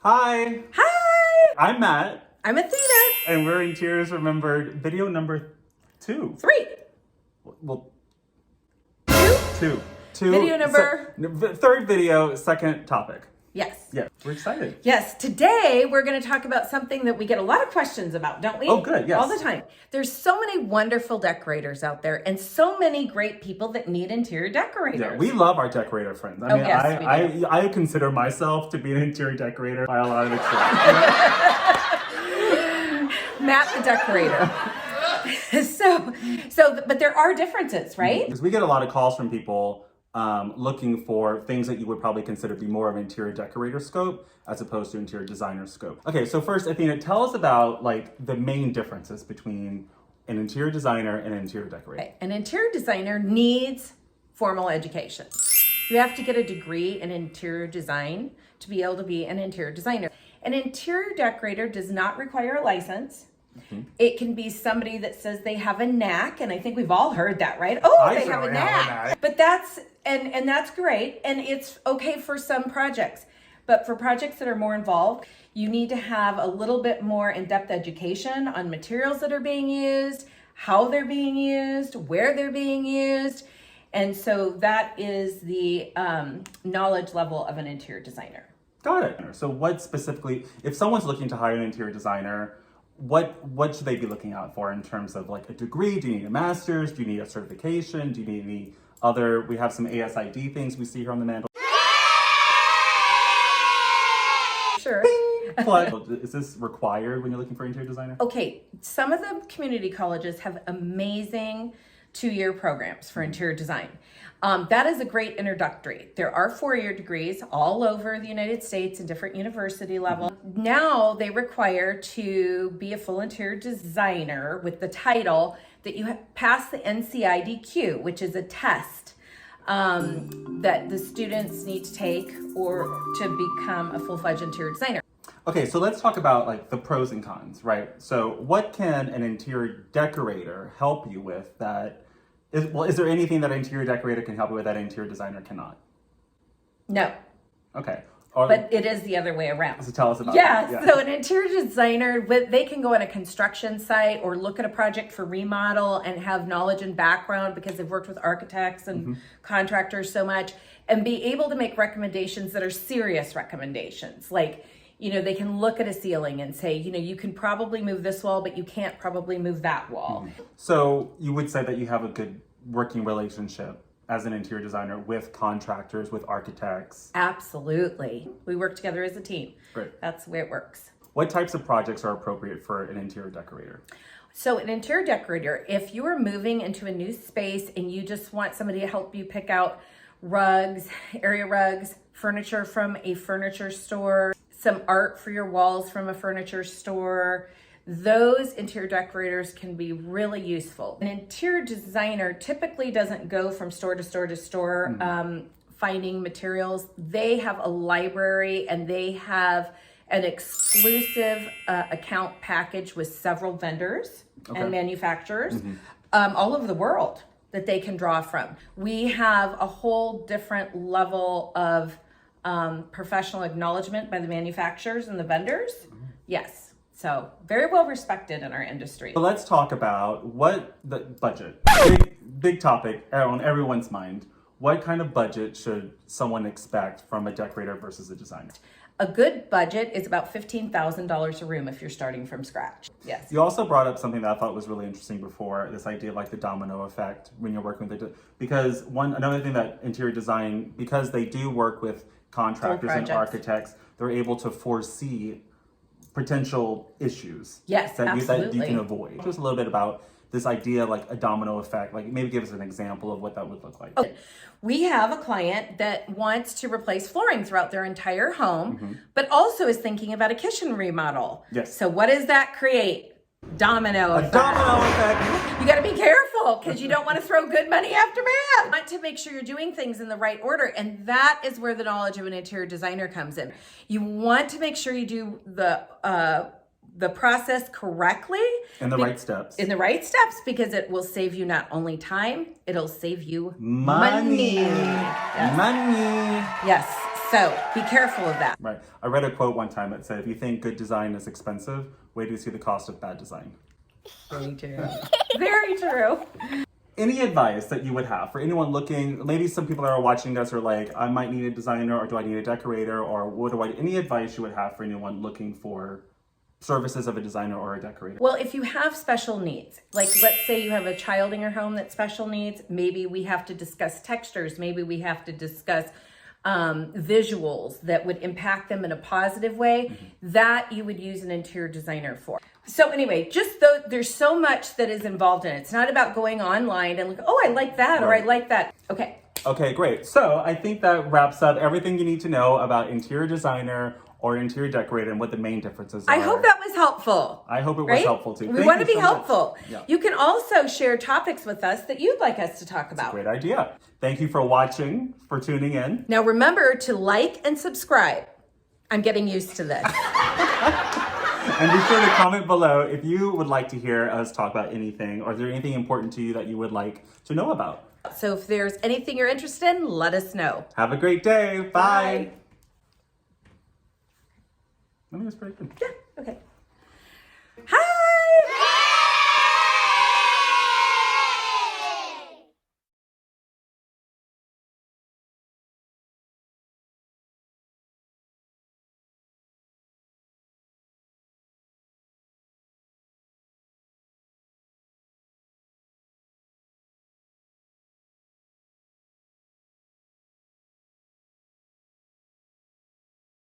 Hi, Hi! I'm Matt, I'm Athena. and we're Interiors Remembered video number 2. 3. Well, 2? 2. Video number? Third video, second topic. Yes. Yeah, we're excited. Yes, today we're going to talk about something that we get a lot of questions about, don't we? Oh, good, yes. All the time. There's so many wonderful decorators out there and so many great people that need interior decorators. Yeah, we love our decorator friends. I mean, yes, we do. I consider myself to be an interior decorator by a lot of extent. Matt the decorator. But there are differences, right? Because we get a lot of calls from people looking for things that you would probably consider to be more of an interior decorator scope as opposed to interior designer scope. Okay, so first, Athena, tell us about like the main differences between an interior designer and an interior decorator. Okay. An interior designer needs formal education. You have to get a degree in interior design to be able to be an interior designer. An interior decorator does not require a license. Mm-hmm. It can be somebody that says they have a knack, and I think we've all heard that, right? Oh, they have a knack. But that's and that's great, and it's okay for some projects. But for projects that are more involved, you need to have a little bit more in-depth education on materials that are being used, how they're being used, where they're being used. And so that is the knowledge level of an interior designer. Got it. So what specifically, if someone's looking to hire an interior designer, what should they be looking out for in terms of like a degree? Do you need a master's? Do you need a certification? Do you need any other, we have some ASID things we see here on the mantle. Sure. Is this required when you're looking for an interior designer? Okay, some of the community colleges have amazing 2-year programs for interior design. That is a great introductory. There are 4-year degrees all over the United States in different university levels. Mm-hmm. Now they require to be a full interior designer with the title that you pass the NCIDQ, which is a test that the students need to take or to become a full-fledged interior designer. Okay, so let's talk about like the pros and cons, right? So what can an interior decorator help you with that is there anything that an interior decorator can help you with that an interior designer cannot? No. Okay. But it is the other way around. So tell us about that. Yeah, so an interior designer, they can go on a construction site or look at a project for remodel and have knowledge and background because they've worked with architects and contractors so much and be able to make recommendations that are serious recommendations. Like, you know, they can look at a ceiling and say, you know, you can probably move this wall, but you can't probably move that wall. So you would say that you have a good working relationship as an interior designer with contractors, with architects? Absolutely. We work together as a team. Great. That's the way it works. What types of projects are appropriate for an interior decorator? So an interior decorator, if you are moving into a new space and you just want somebody to help you pick out rugs, area rugs, furniture from a furniture store, some art for your walls from a furniture store, those interior decorators can be really useful. An interior designer typically doesn't go from store to store to store finding materials. They have a library and they have an exclusive account package with several vendors and manufacturers all over the world that they can draw from. We have a whole different level of professional acknowledgement by the manufacturers and the vendors. Yes. So very well respected in our industry. So let's talk about what the budget, big topic on everyone's mind. What kind of budget should someone expect from a decorator versus a designer? A good budget is about $15,000 a room if you're starting from scratch. Yes. You also brought up something that I thought was really interesting before, this idea of like the domino effect when you're working with it. Because another thing that interior design, because they do work with contractors and architects, they're able to foresee potential issues that you can avoid. Just a little bit about this idea like a domino effect, like maybe give us an example of what that would look like. Okay. We have a client that wants to replace flooring throughout their entire home, but also is thinking about a kitchen remodel. Yes. So what does that create? Domino effect. Domino effect. You got to be careful because you don't want to throw good money after bad. You want to make sure you're doing things in the right order, and that is where the knowledge of an interior designer comes in. You want to make sure you do the process correctly. In the right steps. In the right steps, because it will save you not only time, it'll save you money. Yes. Money. Yes. So be careful of that. Right. I read a quote one time that said, if you think good design is expensive, wait till you see the cost of bad design. Very true. Very true. Any advice that you would have for anyone looking, maybe some people that are watching us are like, I might need a designer, or do I need a decorator, or any advice you would have for anyone looking for services of a designer or a decorator? Well, if you have special needs, like let's say you have a child in your home that's special needs, maybe we have to discuss textures, maybe we have to discuss visuals that would impact them in a positive way, that you would use an interior designer for. So anyway, just though there's so much that is involved in it. It's not about going online and look, oh, I like that, or I like that. Okay. Okay, great. So I think that wraps up everything you need to know about interior designer or interior decorator and what the main differences are. I hope that was helpful. I hope it was helpful too. We want to be helpful. Yeah. You can also share topics with us that you'd like us to talk about. Great idea. Thank you for watching, for tuning in. Now remember to like and subscribe. I'm getting used to this. And be sure to comment below if you would like to hear us talk about anything, or is there anything important to you that you would like to know about. So if there's anything you're interested in, let us know. Have a great day. Bye. I think it's pretty good. Yeah, okay.